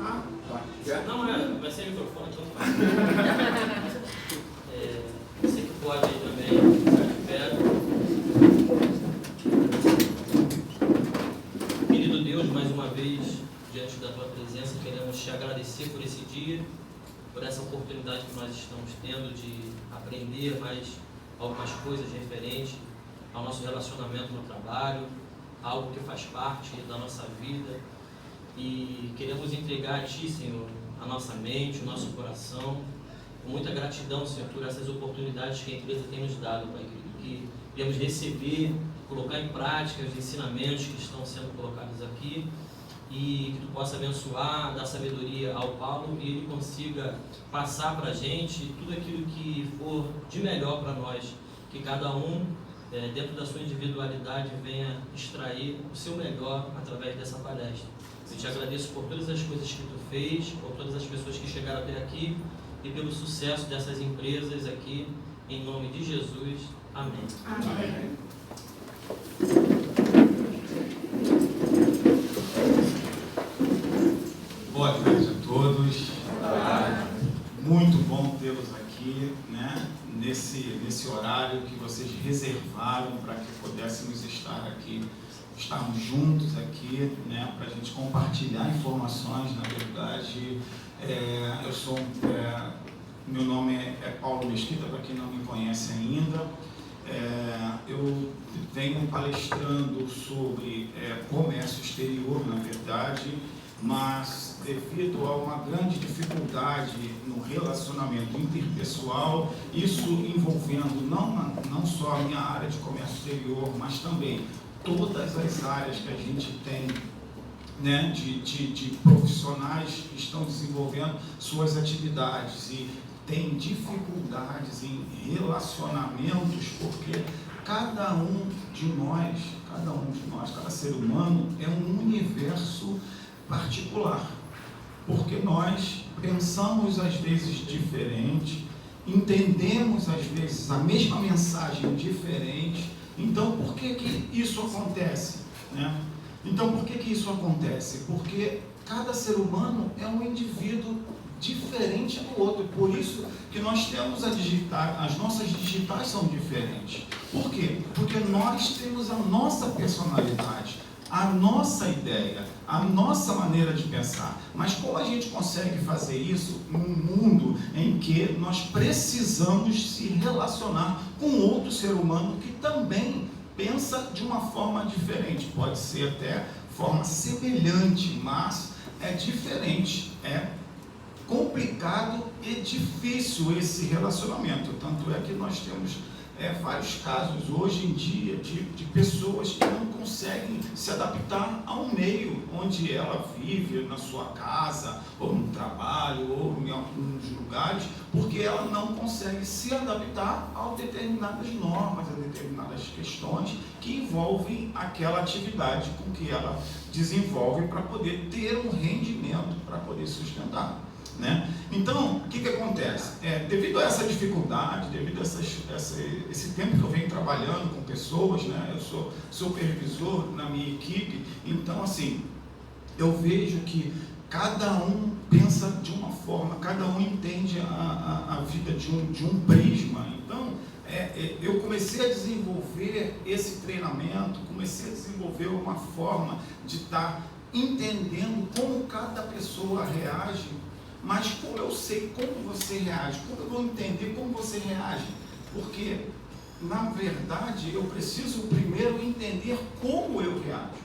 Ah, tá. Não, vai ser microfone, então faz. Você que pode aí também, ficar de pé. Querido Deus, mais uma vez, diante da Tua presença, queremos Te agradecer por esse dia, por essa oportunidade que nós estamos tendo de aprender mais algumas coisas referentes ao nosso relacionamento no trabalho, algo que faz parte da nossa vida. E queremos entregar a Ti, Senhor, a nossa mente, o nosso coração, com muita gratidão, Senhor, por essas oportunidades que a empresa tem nos dado, Pai querido, que podemos receber, colocar em prática os ensinamentos que estão sendo colocados aqui, e que Tu possa abençoar, dar sabedoria ao Paulo e ele consiga passar para a gente tudo aquilo que for de melhor para nós, que cada um, dentro da sua individualidade, venha extrair o seu melhor através dessa palestra. Eu Te agradeço por todas as coisas que Tu fez, por todas as pessoas que chegaram até aqui e pelo sucesso dessas empresas aqui, em nome de Jesus. Amém. Amém. Boa tarde a todos. Muito bom tê-los aqui, né? Nesse horário que vocês reservaram para que pudéssemos estarmos juntos aqui, né? Para a gente compartilhar informações. Na verdade, meu nome é Paulo Mesquita, para quem não me conhece ainda. Eu venho palestrando sobre comércio exterior, na verdade, mas devido a uma grande dificuldade no relacionamento interpessoal, isso envolvendo não só a minha área de comércio exterior, mas também todas as áreas que a gente tem, né, de profissionais que estão desenvolvendo suas atividades e tem dificuldades em relacionamentos, porque cada ser humano é um universo particular, porque nós pensamos às vezes diferente, entendemos às vezes a mesma mensagem diferente. Então, por que isso acontece, né? Então, por que isso acontece? Porque cada ser humano é um indivíduo diferente do outro. Por isso que nós temos as nossas digitais são diferentes. Por quê? Porque nós temos a nossa personalidade, a nossa ideia, a nossa maneira de pensar. Mas como a gente consegue fazer isso num mundo em que nós precisamos se relacionar com outro ser humano que também pensa de uma forma diferente? Pode ser até forma semelhante, mas é diferente, é complicado e difícil esse relacionamento. Tanto é que nós temos vários casos hoje em dia de pessoas que não conseguem se adaptar ao meio onde ela vive, na sua casa, ou no trabalho, ou em alguns lugares, porque ela não consegue se adaptar a determinadas normas, a determinadas questões que envolvem aquela atividade com que ela desenvolve para poder ter um rendimento, para poder sustentar, né? Então, o que acontece? Devido a essa dificuldade, devido a esse tempo que eu venho trabalhando com pessoas, né? Eu sou supervisor na minha equipe, então assim, eu vejo que cada um pensa de uma forma, cada um entende a vida de um prisma. Então, eu comecei a desenvolver esse treinamento, comecei a desenvolver uma forma de estar entendendo como cada pessoa reage. Mas como eu sei como você reage? Como eu vou entender como você reage? Porque, na verdade, eu preciso primeiro entender como eu reajo.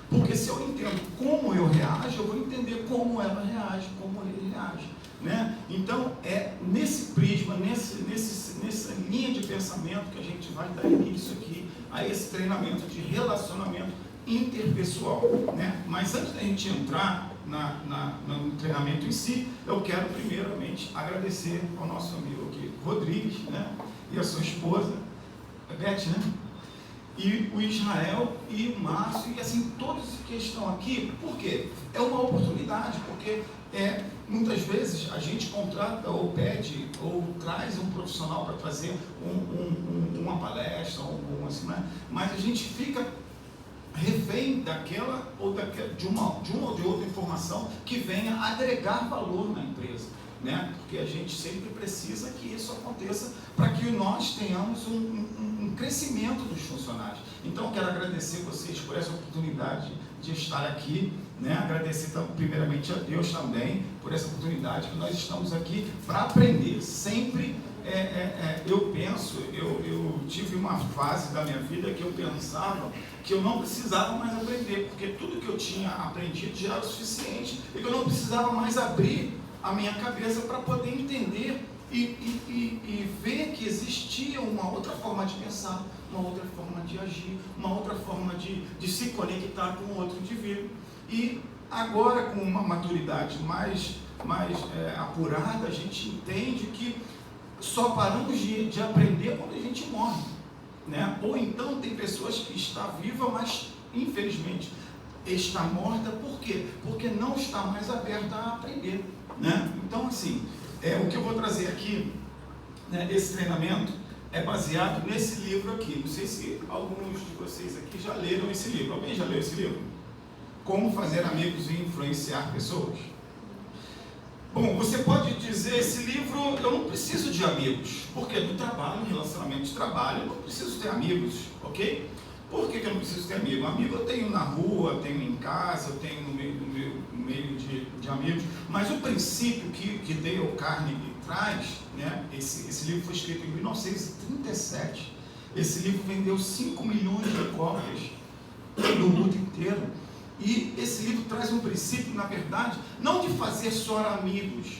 Porque se eu entendo como eu reajo, eu vou entender como ela reage, como ele reage, né? Então, é nesse prisma, nessa linha de pensamento que a gente vai dar início aqui a esse treinamento de relacionamento interpessoal, né? Mas antes da gente entrar no treinamento em si, eu quero primeiramente agradecer ao nosso amigo aqui, Rodrigues, né? E a sua esposa, a Beth, né? E o Israel e o Márcio, e assim, todos que estão aqui. Por quê? É uma oportunidade, porque muitas vezes a gente contrata ou pede ou traz um profissional para fazer uma palestra, assim, né? Mas a gente fica refém daquela ou de uma ou de outra informação que venha agregar valor na empresa, né? Porque a gente sempre precisa que isso aconteça para que nós tenhamos um crescimento dos funcionários. Então, eu quero agradecer vocês por essa oportunidade de estar aqui, né? Agradecer primeiramente a Deus também por essa oportunidade que nós estamos aqui para aprender. Sempre eu tive uma fase da minha vida que eu pensava que eu não precisava mais aprender, porque tudo que eu tinha aprendido já era o suficiente e que eu não precisava mais abrir a minha cabeça para poder entender e ver que existia uma outra forma de pensar, uma outra forma de agir, uma outra forma de se conectar com outro indivíduo. E agora, com uma maturidade mais apurada, a gente entende que só paramos de aprender quando a gente morre, né? Ou então tem pessoas que estão vivas, mas infelizmente está morta. Por quê? Porque não está mais aberta a aprender, né? Então, assim, o que eu vou trazer aqui, né, esse treinamento é baseado nesse livro aqui. Não sei se alguns de vocês aqui já leram esse livro. Alguém já leu esse livro? Como Fazer Amigos e Influenciar Pessoas? Bom, você pode dizer, esse livro, eu não preciso de amigos, porque do trabalho, relacionamento de trabalho, eu não preciso ter amigos, ok? Por que eu não preciso ter amigo? Amigo eu tenho na rua, eu tenho em casa, eu tenho no meio de amigos, mas o princípio que Dale Carnegie traz, né? Esse livro foi escrito em 1937, esse livro vendeu 5 milhões de cópias no mundo inteiro. E esse livro traz um princípio, na verdade, não de fazer só amigos,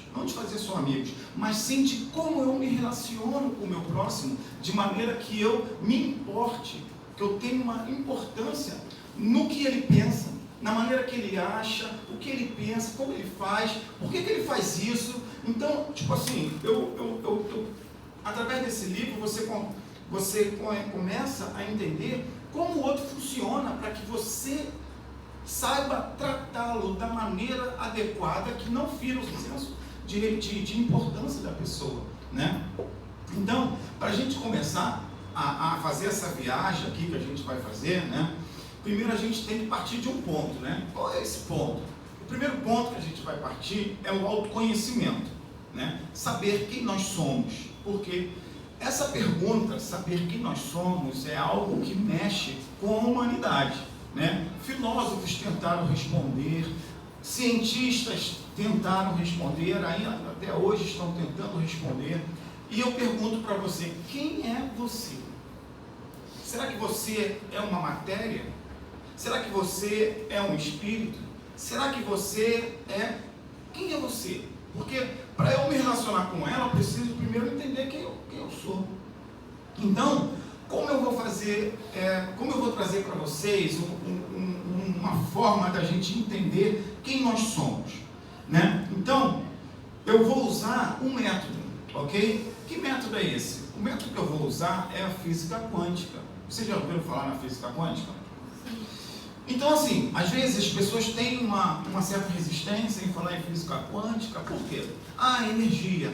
mas sim de como eu me relaciono com o meu próximo, de maneira que eu me importe, que eu tenha uma importância no que ele pensa, na maneira que ele acha, o que ele pensa, como ele faz, por que ele faz isso. Então, tipo assim, através desse livro você começa a entender como o outro funciona, para que você saiba tratá-lo da maneira adequada, que não fira o senso de importância da pessoa, né? Então, para a gente começar a fazer essa viagem aqui que a gente vai fazer, né? Primeiro a gente tem que partir de um ponto, né? Qual é esse ponto? O primeiro ponto que a gente vai partir é o autoconhecimento, né? Saber quem nós somos, porque essa pergunta, saber quem nós somos, é algo que mexe com a humanidade, né? Filósofos tentaram responder, cientistas tentaram responder, ainda até hoje estão tentando responder. E eu pergunto para você, quem é você? Será que você é uma matéria? Será que você é um espírito? Será que você é... Quem é você? Porque para eu me relacionar com ela, eu preciso primeiro entender quem eu sou. Então, como eu vou trazer para vocês uma forma da gente entender quem nós somos, né? Então, eu vou usar um método, ok? Que método é esse? O método que eu vou usar é a física quântica. Vocês já ouviram falar na física quântica? Então, assim, às vezes as pessoas têm uma certa resistência em falar em física quântica. Por quê? Energia,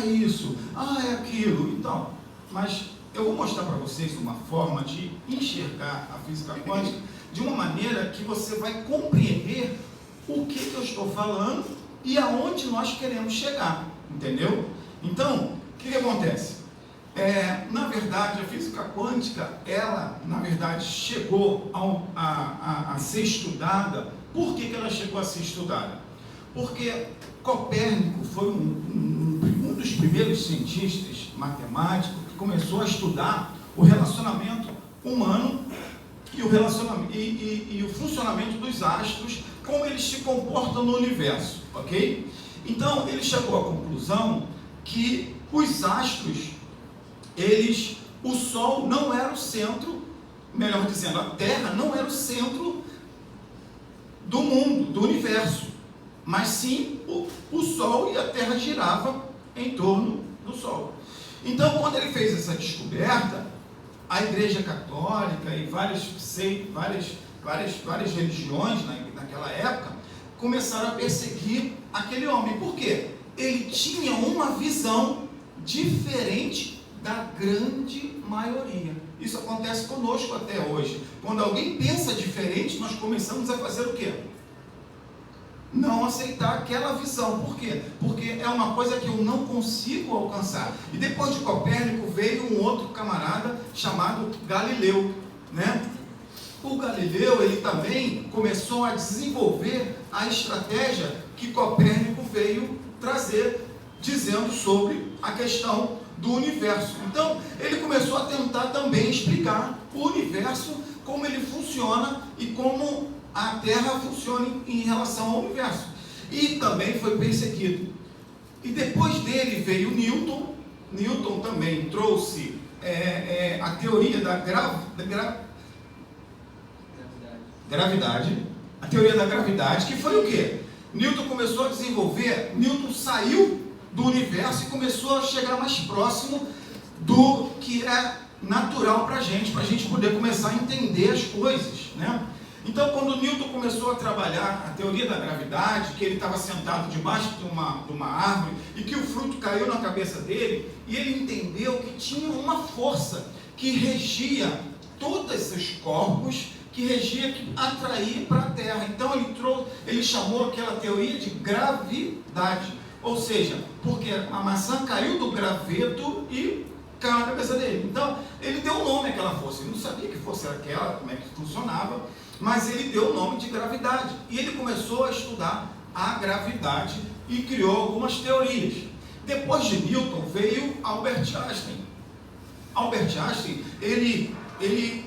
isso, é aquilo. Então, mas eu vou mostrar para vocês uma forma de enxergar a física quântica de uma maneira que você vai compreender o que eu estou falando e aonde nós queremos chegar, entendeu? Então, o que acontece? Na verdade, a física quântica, ela, na verdade, chegou a ser estudada. Por que ela chegou a ser estudada? Porque Copérnico foi um dos primeiros cientistas matemáticos que começou a estudar o relacionamento humano e o funcionamento dos astros, como eles se comportam no universo, ok? Então, ele chegou à conclusão que os astros, o Sol não era o centro, melhor dizendo, a Terra não era o centro do mundo, do universo, mas sim o Sol, e a Terra girava em torno do Sol. Então, quando ele fez essa descoberta, a Igreja Católica e várias religiões naquela época começaram a perseguir aquele homem. Por quê? Ele tinha uma visão diferente da grande maioria. Isso acontece conosco até hoje. Quando alguém pensa diferente, nós começamos a fazer o quê? Não aceitar aquela visão. Por quê? Porque é uma coisa que eu não consigo alcançar. E depois de Copérnico veio um outro camarada chamado Galileu, né? O Galileu, ele também começou a desenvolver a estratégia que Copérnico veio trazer, dizendo sobre a questão do universo. Então, ele começou a tentar também explicar o universo, como ele funciona e como a Terra funciona em relação ao universo. E também foi perseguido. E depois dele veio Newton. Newton também trouxe a teoria da gravidade. A teoria da gravidade, que foi o quê? Newton começou a desenvolver, Newton saiu do universo e começou a chegar mais próximo do que é natural para a gente poder começar a entender as coisas, né? Então, quando Newton começou a trabalhar a teoria da gravidade, que ele estava sentado debaixo de uma árvore e que o fruto caiu na cabeça dele, e ele entendeu que tinha uma força que regia todos esses corpos, que regia, que atraía para a Terra. Então ele chamou aquela teoria de gravidade, ou seja, porque a maçã caiu do graveto e caiu na cabeça dele. Então ele deu o nome àquela força. Ele não sabia que força era aquela, como é que funcionava, mas ele deu o nome de gravidade. E ele começou a estudar a gravidade e criou algumas teorias. Depois de Newton veio Albert Einstein. Albert Einstein,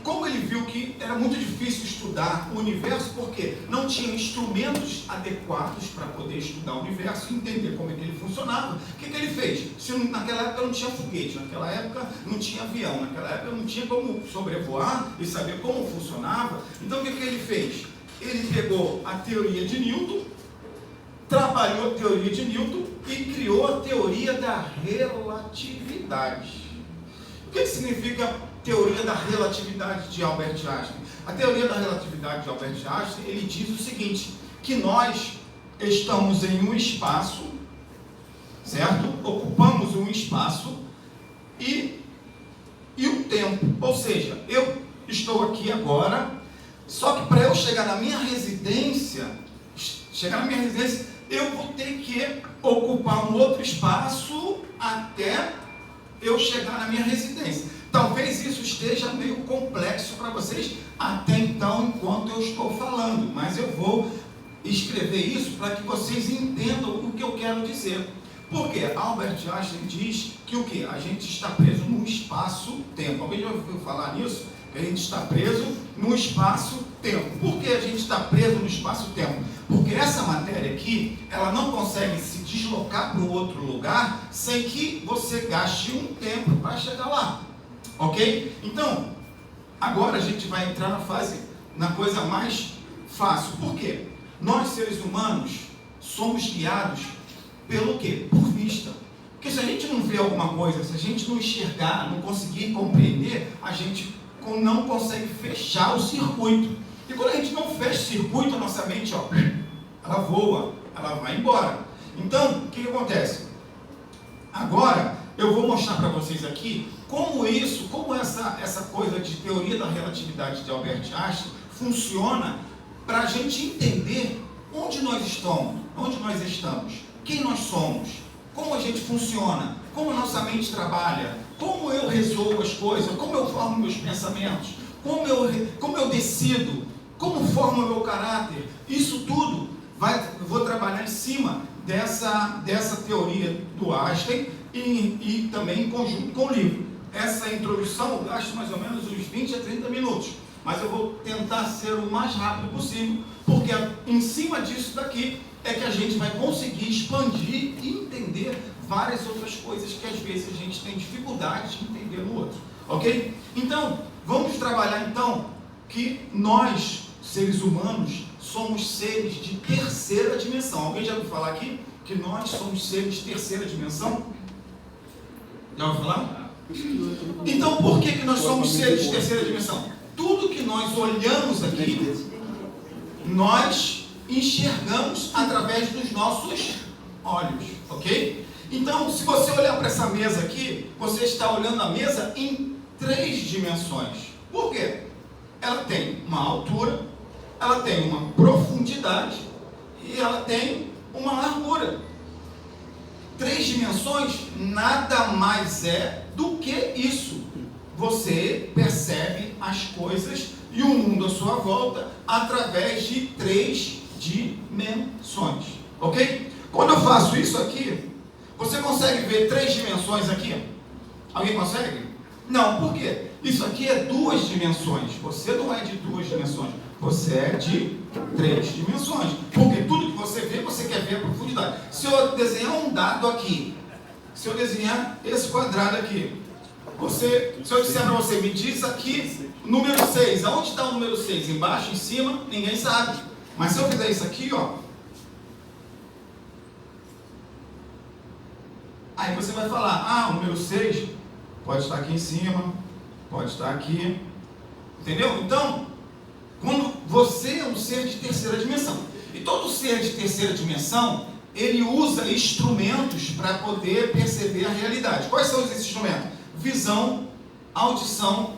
como ele viu que era muito difícil estudar o universo, porque não tinha instrumentos adequados para poder estudar o universo e entender como é que ele funcionava, o que ele fez? Se naquela época não tinha foguete, naquela época não tinha avião, naquela época não tinha como sobrevoar e saber como funcionava, então o que ele fez? Ele pegou a teoria de Newton, trabalhou a teoria de Newton e criou a teoria da relatividade. O que significa teoria da relatividade de Albert Einstein? A teoria da relatividade de Albert Einstein, ele diz o seguinte, que nós estamos em um espaço, certo? Ocupamos um espaço e o tempo, ou seja, eu estou aqui agora, só que para eu chegar na minha residência, eu vou ter que ocupar um outro espaço até eu chegar na minha residência. Talvez isso esteja meio complexo para vocês até então, enquanto eu estou falando, mas eu vou escrever isso para que vocês entendam o que eu quero dizer. Porque Albert Einstein diz que o quê? A gente está preso num espaço-tempo. Alguém já ouviu falar nisso? Que a gente está preso no espaço-tempo. Por que a gente está preso no espaço-tempo? Porque essa matéria aqui, ela não consegue se deslocar para um outro lugar sem que você gaste um tempo para chegar lá. Ok? Então, agora a gente vai entrar na coisa mais fácil. Por quê? Nós, seres humanos, somos guiados pelo quê? Por vista. Porque se a gente não vê alguma coisa, se a gente não enxergar, não conseguir compreender, a gente não consegue fechar o circuito. E quando a gente não fecha o circuito, a nossa mente, ela voa, ela vai embora. Então, o que acontece? Agora, eu vou mostrar para vocês aqui como essa coisa de teoria da relatividade de Albert Einstein funciona para a gente entender onde nós estamos, quem nós somos, como a gente funciona, como a nossa mente trabalha, como eu resolvo as coisas, como eu formo meus pensamentos, como eu decido, como formo o meu caráter. Isso tudo eu vou trabalhar em cima dessa teoria do Einstein e também em conjunto com o livro. Essa introdução eu gasto mais ou menos uns 20 a 30 minutos, mas eu vou tentar ser o mais rápido possível, porque em cima disso daqui é que a gente vai conseguir expandir e entender várias outras coisas que às vezes a gente tem dificuldade de entender no outro, ok? Então, vamos trabalhar então que nós, seres humanos, somos seres de terceira dimensão. Alguém já ouviu falar aqui que nós somos seres de terceira dimensão? Já ouviu falar? Então, por que nós somos seres de terceira dimensão? Tudo que nós olhamos aqui, nós enxergamos através dos nossos olhos, ok? Então, se você olhar para essa mesa aqui, você está olhando a mesa em 3 dimensões. Por quê? Ela tem uma altura, ela tem uma profundidade e ela tem uma largura. 3 dimensões nada mais é do que isso. Você percebe as coisas e o mundo à sua volta através de 3 dimensões. Ok? Quando eu faço isso aqui, você consegue ver 3 dimensões aqui? Alguém consegue? Não, por quê? Isso aqui é 2 dimensões. Você não é de 2 dimensões. Você é de 3 dimensões. Porque tudo que você vê, você quer ver a profundidade. Se eu desenhar um dado aqui, se eu desenhar esse quadrado aqui, se eu disser para você, me diz aqui, número 6. Aonde está o número 6? Embaixo, em cima? Ninguém sabe. Mas se eu fizer isso aqui, ó, aí você vai falar, o número 6 pode estar aqui em cima, pode estar aqui. Entendeu? Então, quando você é um ser de terceira dimensão, e todo ser de terceira dimensão, ele usa instrumentos para poder perceber a realidade. Quais são esses instrumentos? Visão, audição,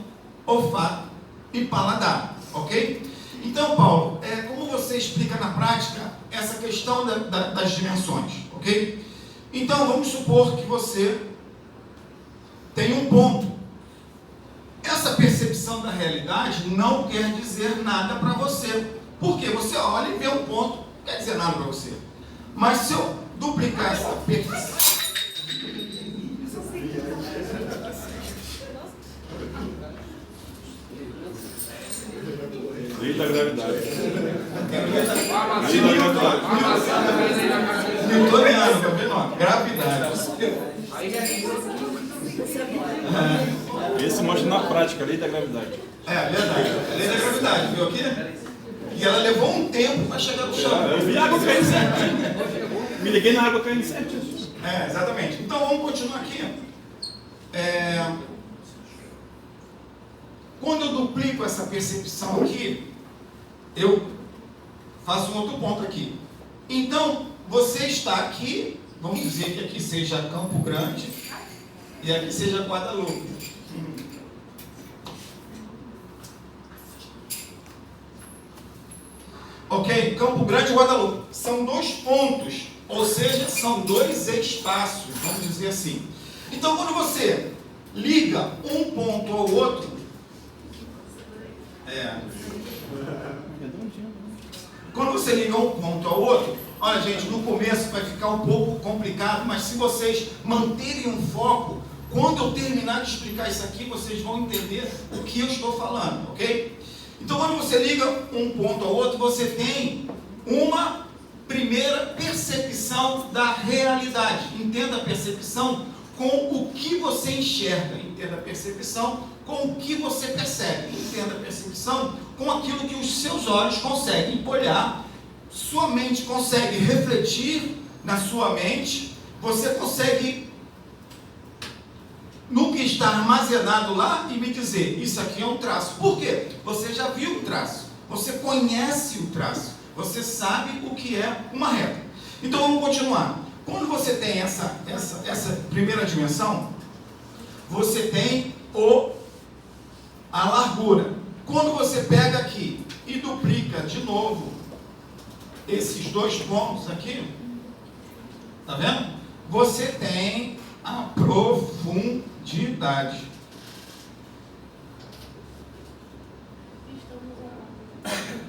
olfato e paladar. Ok? Então, Paulo, como você explica na prática essa questão das dimensões? Ok? Então, vamos supor que você tem um ponto. Essa percepção da realidade não quer dizer nada para você. Porque você olha e vê um ponto, não quer dizer nada para você. Mas se eu duplicar essa percepção... Lei da gravidade. Newtoniano, tá vendo? Gravidade. Esse mostra na prática a lei da gravidade. É verdade. A lei da gravidade, viu aqui? E ela levou um tempo para chegar no chão. Eu vi a água caindo certinho. Me liguei na água caindo certinho. Exatamente. Então vamos continuar aqui. Quando eu duplico essa percepção aqui, eu faço um outro ponto aqui. Então, você está aqui, vamos dizer que aqui seja Campo Grande e aqui seja Guadalupe. Ok? Campo Grande e Guadalupe. São 2 pontos, ou seja, são 2 espaços, vamos dizer assim. Então, quando você liga um ponto ao outro, quando você liga um ponto ao outro, olha gente, no começo vai ficar um pouco complicado, mas se vocês manterem um foco, quando eu terminar de explicar isso aqui, vocês vão entender o que eu estou falando, ok? Então quando você liga um ponto ao outro, você tem uma primeira percepção da realidade. Entenda a percepção com o que você enxerga, entenda a percepção com o que você percebe, entenda a percepção com aquilo que os seus olhos conseguem olhar, sua mente consegue refletir na sua mente, você consegue, no que está armazenado lá, e me dizer, isso aqui é um traço. Por quê? Você já viu o traço, você conhece o traço, você sabe o que é uma reta. Então vamos continuar. Quando você tem essa primeira dimensão, você tem a largura. Quando você pega aqui e duplica de novo esses 2 pontos aqui, tá vendo? Você tem a profundidade.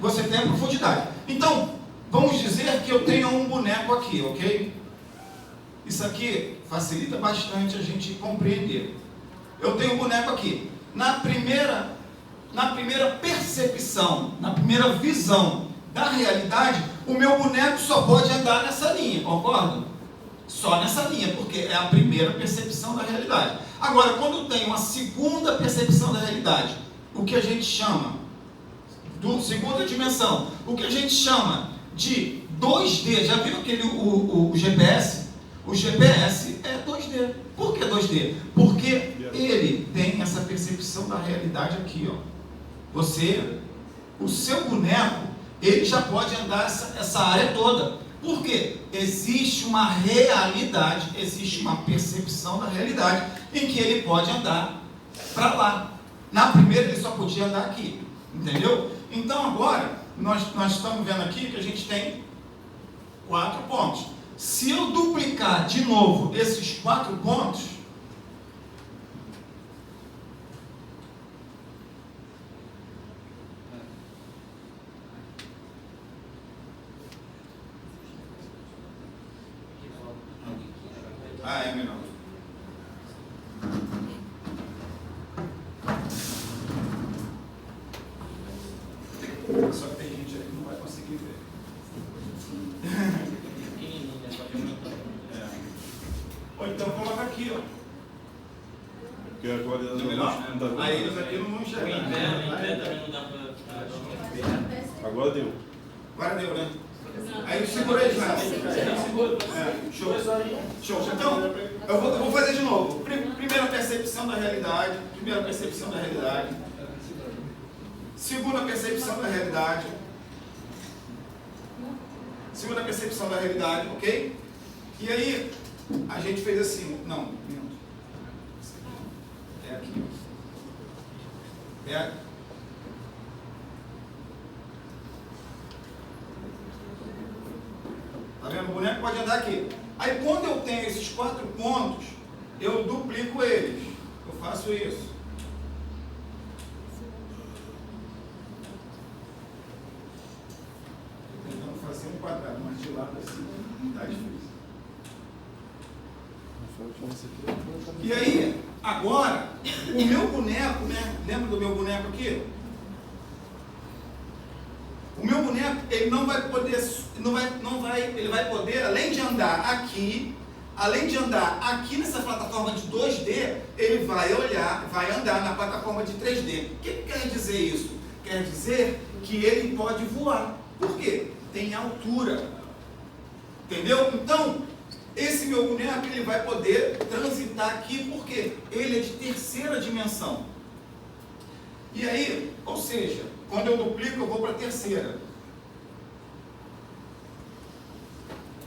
Você tem a profundidade. Então, vamos dizer que eu tenho um boneco aqui, ok? Isso aqui facilita bastante a gente compreender. Eu tenho um boneco aqui. Na primeira percepção, na primeira visão da realidade, o meu boneco só pode andar nessa linha, concorda? Só nessa linha, porque é a primeira percepção da realidade. Agora, quando tem uma segunda percepção da realidade, o que a gente chama, segunda dimensão, o que a gente chama de 2D, já viu o GPS? O GPS é 2D. Por que 2D? Porque ele tem essa percepção da realidade aqui, ó. O seu boneco, ele já pode andar essa área toda. Por quê? Existe uma realidade, existe uma percepção da realidade em que ele pode andar para lá. Na primeira ele só podia andar aqui, entendeu? Então agora, nós estamos vendo aqui que a gente tem 4 pontos. Se eu duplicar de novo esses 4 pontos, é melhor. Só que tem gente aí que não vai conseguir ver. Ou então coloca aqui, ó. Porque a qualidade Não é melhor? não tá vendo. Aí eles aqui não vão O enxergar. inverno também não dá para... Agora deu. Agora deu, né? Aí segura aí, Israel. Show. Show. Então, eu vou fazer de novo. Primeira percepção da realidade. Primeira percepção da realidade. Segunda percepção da realidade. Segunda percepção da realidade, ok? E aí, a gente fez assim. Não, é aqui. É aqui. Tá vendo? O boneco pode andar aqui. Aí quando eu tenho esses 4 pontos, eu duplico eles. Eu faço isso. Estou tentando fazer um quadrado, mas de lado assim está difícil. E aí, agora, o meu boneco, né? Lembra do meu boneco aqui? O meu boneco, ele não vai poder, ele vai poder, além de andar aqui nessa plataforma de 2D, ele vai andar na plataforma de 3D. O que quer dizer isso? Quer dizer que ele pode voar. Por quê? Tem altura. Entendeu? Então, esse meu boneco, ele vai poder transitar aqui, porque ele é de terceira dimensão. E aí, ou seja, quando eu duplico, eu vou para a terceira.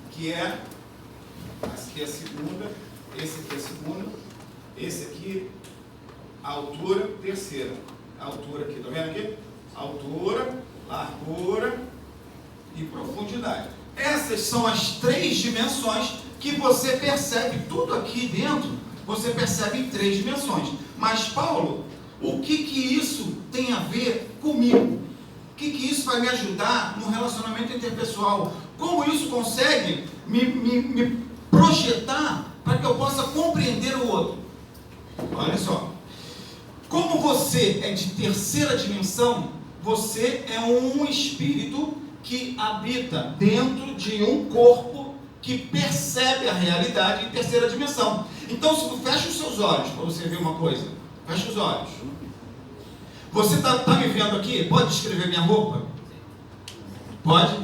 Que é, essa aqui é a segunda, esse aqui é a segunda, esse aqui, a altura, terceira. A altura aqui, tá vendo aqui? Altura, largura e profundidade. Essas são as 3 dimensões que você percebe tudo aqui dentro, você percebe em 3 dimensões. Mas, Paulo, o que isso tem a ver comigo? O que isso vai me ajudar no relacionamento interpessoal? Como isso consegue me projetar para que eu possa compreender o outro? Olha só. Como você é de terceira dimensão, você é um espírito que habita dentro de um corpo que percebe a realidade em terceira dimensão. Então, se tu fecha os seus olhos para você ver uma coisa, fecha os olhos. Você está me vendo aqui? Pode descrever minha roupa? Pode?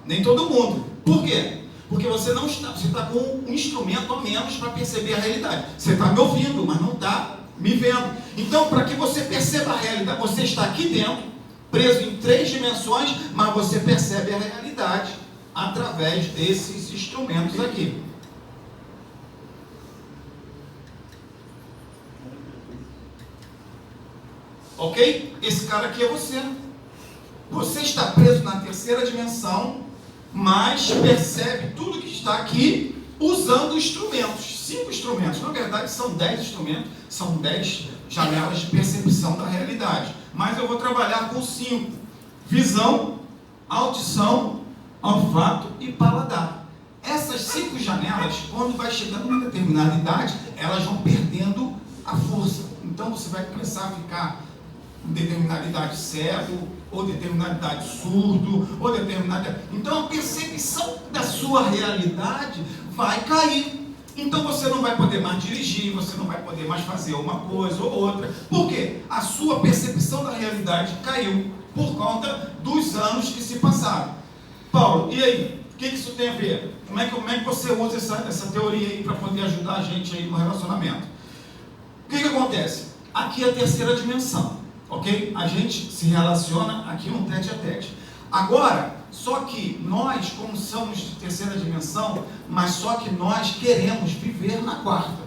Nem todo mundo. Por quê? Porque você está com um instrumento a menos para perceber a realidade. Você está me ouvindo, mas não está me vendo. Então, para que você perceba a realidade, você está aqui dentro, preso em 3 dimensões, mas você percebe a realidade através desses instrumentos aqui. Ok? Esse cara aqui é você. Você está preso na terceira dimensão, mas percebe tudo que está aqui usando instrumentos. 5 instrumentos. Na verdade, são 10 instrumentos. São 10 janelas de percepção da realidade. Mas eu vou trabalhar com 5. Visão, audição, olfato e paladar. Essas 5 janelas, quando vai chegando a uma determinada idade, elas vão perdendo a força. Então você vai começar a ficar em determinada idade cego, ou determinada idade surdo, ou determinada... Então a percepção da sua realidade vai cair. Então você não vai poder mais dirigir, você não vai poder mais fazer uma coisa ou outra. Por quê? A sua percepção da realidade caiu por conta dos anos que se passaram. Paulo, e aí? O que isso tem a ver? Como é que você usa essa teoria aí para poder ajudar a gente aí no relacionamento? O que acontece? Aqui é a terceira dimensão, ok? A gente se relaciona aqui no tete-a-tete. Agora, só que nós, como somos de terceira dimensão, mas só que nós queremos viver na quarta.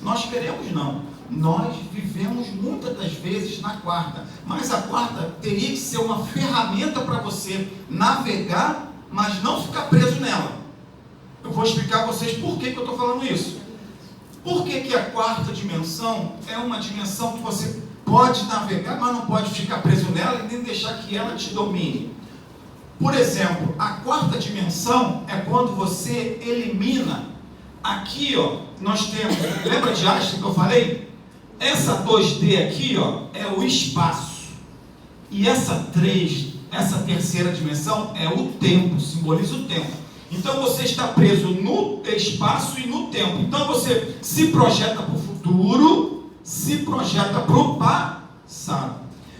Nós queremos não. Nós vivemos muitas das vezes na quarta, mas a quarta teria que ser uma ferramenta para você navegar, mas não ficar preso nela. Eu vou explicar a vocês por que eu estou falando isso. Por que a quarta dimensão é uma dimensão que você pode navegar, mas não pode ficar preso nela e nem deixar que ela te domine? Por exemplo, a quarta dimensão é quando você elimina. Aqui, ó, nós temos, lembra de Einstein que eu falei? Essa 2D aqui, ó, é o espaço. E essa terceira dimensão é o tempo, simboliza o tempo. Então você está preso no espaço e no tempo. Então você se projeta para o futuro, se projeta para o passado.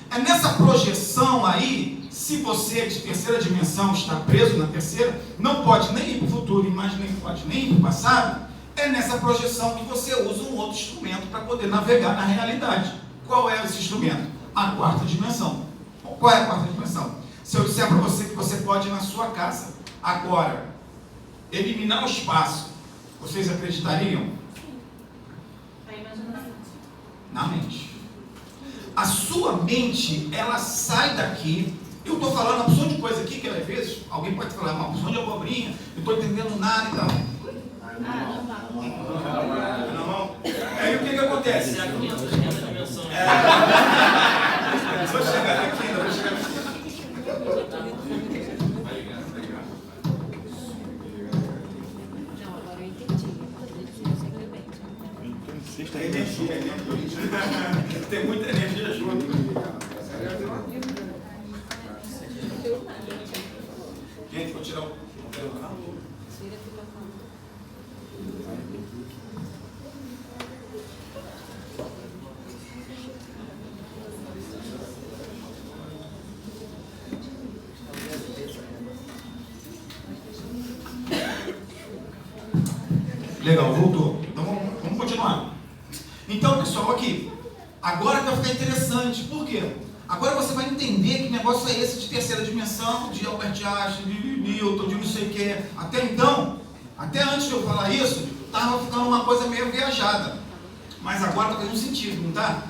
É nessa projeção aí, se você de terceira dimensão está preso na terceira, não pode nem ir para o futuro, mas nem pode nem ir para o passado, é nessa projeção que você usa um outro instrumento para poder navegar na realidade. Qual é esse instrumento? A quarta dimensão. Qual é a quarta dimensão? Se eu disser para você que você pode ir na sua casa agora, eliminar o espaço, vocês acreditariam? Na mente. A sua mente, ela sai daqui. Eu estou falando uma porção de coisa aqui que às vezes alguém pode falar uma porção de abobrinha, eu estou entendendo nada e tal. Não. Aí o que acontece? Se a criança tem essa dimensão. Vou chegar aqui ainda, vou chegar aqui. Tem energia, tem muita energia junto. Gente, vou tirar o canal. Legal, voltou. Então vamos continuar. Então, pessoal, aqui. Agora vai ficar interessante. Por quê? Agora você vai entender que negócio é esse de terceira dimensão, de Albert Einstein, de Newton, de não sei o que. Até então, até antes de eu falar isso, estava ficando uma coisa meio viajada. Mas agora está tendo sentido, não está?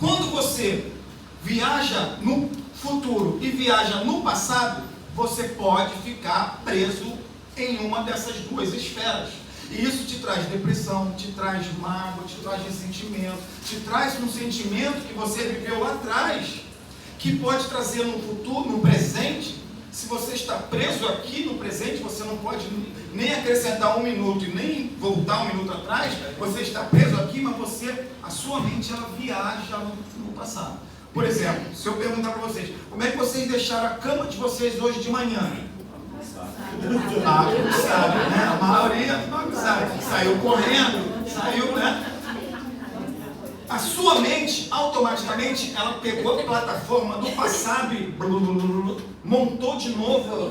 Quando você viaja no futuro e viaja no passado, você pode ficar preso em uma dessas duas esferas. E isso te traz depressão, te traz mágoa, te traz ressentimento, te traz um sentimento que você viveu lá atrás, que pode trazer no futuro, no presente. Se você está preso aqui no presente, você não pode nem acrescentar um minuto e nem voltar um minuto atrás. Você está preso aqui, mas a sua mente ela viaja no passado. Por exemplo, se eu perguntar para vocês, como é que vocês deixaram a cama de vocês hoje de manhã? Ah, não sabe, né? A maioria não sabe. Saiu correndo, saiu, né? A sua mente, automaticamente, ela pegou a plataforma do passado e montou de novo,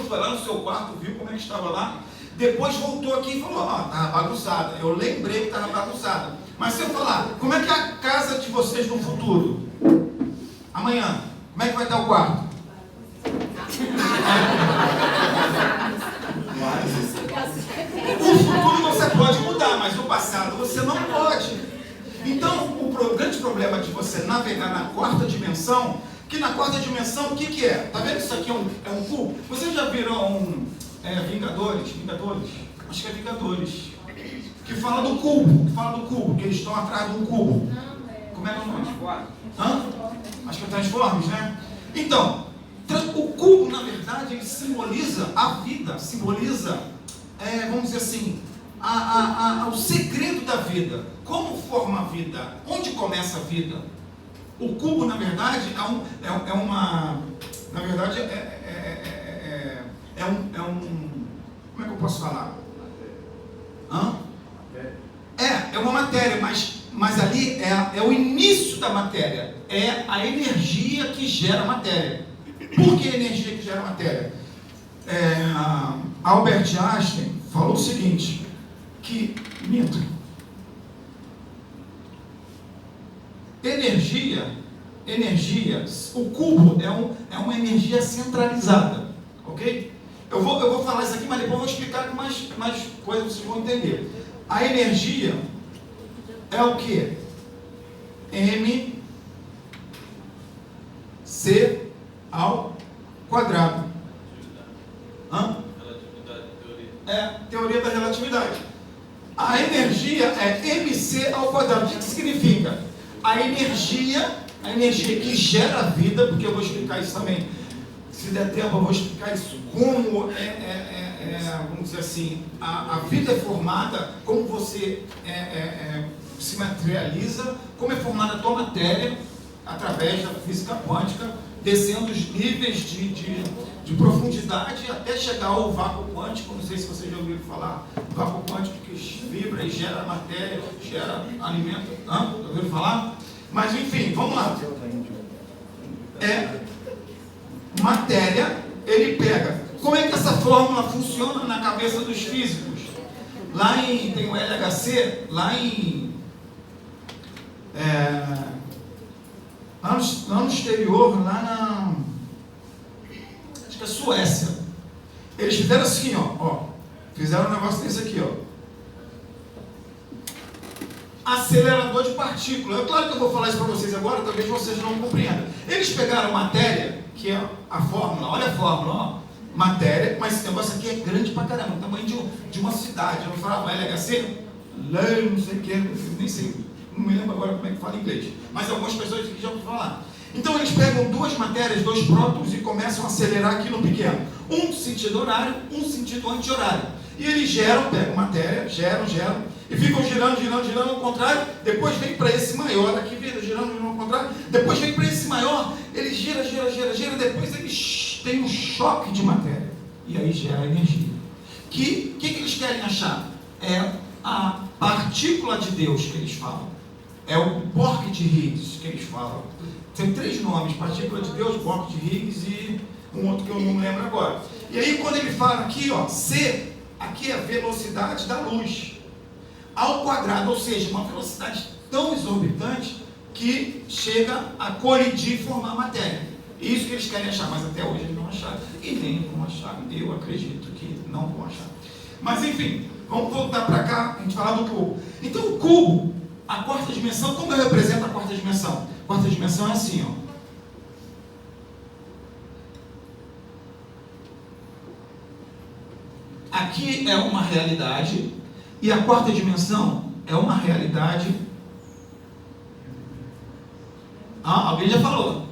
foi lá no seu quarto, viu como é que estava lá. Depois voltou aqui e falou, estava bagunçada. Eu lembrei que estava bagunçada. Mas se eu falar, como é que é a casa de vocês no futuro? Amanhã, como é que vai estar o quarto? O futuro você pode mudar, mas o passado você não pode. Então, o grande problema de você navegar na quarta dimensão, que na quarta dimensão, o que é? Tá vendo isso aqui é um cubo? Vocês já viram Vingadores? Acho que é Vingadores. Que fala do cubo, que eles estão atrás de um cubo. Como é que é o nome? Acho que é Transformers, né? Então, o cubo, na verdade, ele simboliza a vida, simboliza, vamos dizer assim, o segredo da vida. Como forma a vida? Onde começa a vida? O cubo, na verdade, como é que eu posso falar? É uma matéria, mas ali é o início da matéria, é a energia que gera matéria. Por que a energia que gera matéria? Albert Einstein falou o seguinte, que energia, o cubo é uma energia centralizada, ok? Eu vou falar isso aqui, mas depois eu vou explicar com mais coisas, vocês vão entender. A energia é o quê? mc ao quadrado. Relatividade, teoria. Teoria da relatividade. A energia é mc ao quadrado. O que significa? A energia que gera a vida, porque eu vou explicar isso também. Se der tempo, eu vou explicar isso. Como vamos dizer assim, a vida é formada, como você se materializa, como é formada a tua matéria, através da física quântica, descendo os níveis de profundidade até chegar ao vácuo quântico. Não sei se vocês já ouviram falar, vácuo quântico que vibra e gera matéria, gera alimento. Já ouviram falar? Mas enfim, vamos lá. Matéria, ele pega. Como é que essa fórmula funciona na cabeça dos físicos? Tem o LHC, lá no exterior, acho que é Suécia. Eles fizeram assim, fizeram um negócio desse aqui, acelerador de partículas. É claro que eu vou falar isso para vocês agora, talvez vocês não compreendam. Eles pegaram matéria, que é a fórmula, olha a fórmula, matéria, mas esse negócio aqui é grande pra caramba, o tamanho de uma cidade. Eu vou falar, LHC, não sei o que, nem sei, não me lembro agora como é que fala em inglês, mas algumas pessoas aqui já ouviram falar. Então eles pegam duas matérias, dois prótons e começam a acelerar aquilo pequeno. Um sentido horário, um sentido anti-horário. E eles pegam matéria, geram, e ficam girando ao contrário, depois vem para esse maior, aqui girando ao contrário, depois vem para esse maior, ele gira, depois eles têm um choque de matéria, e aí gera energia. Que eles querem achar? É a partícula de Deus que eles falam, é o Borg de Higgs que eles falam. Tem 3 nomes, partícula de Deus, Borg de Higgs e um outro que eu não lembro agora. E aí quando ele fala aqui, C, aqui é a velocidade da luz ao quadrado, ou seja, uma velocidade tão exorbitante que chega a colidir e formar matéria. Isso que eles querem achar, mas até hoje eles não acharam. E nem vão achar, eu acredito que não vão achar. Mas enfim, vamos voltar para cá, a gente falar do cubo. Então o cubo, a quarta dimensão, como eu represento a quarta dimensão? A quarta dimensão é assim, Aqui é uma realidade, e a quarta dimensão é uma realidade. Alguém já falou.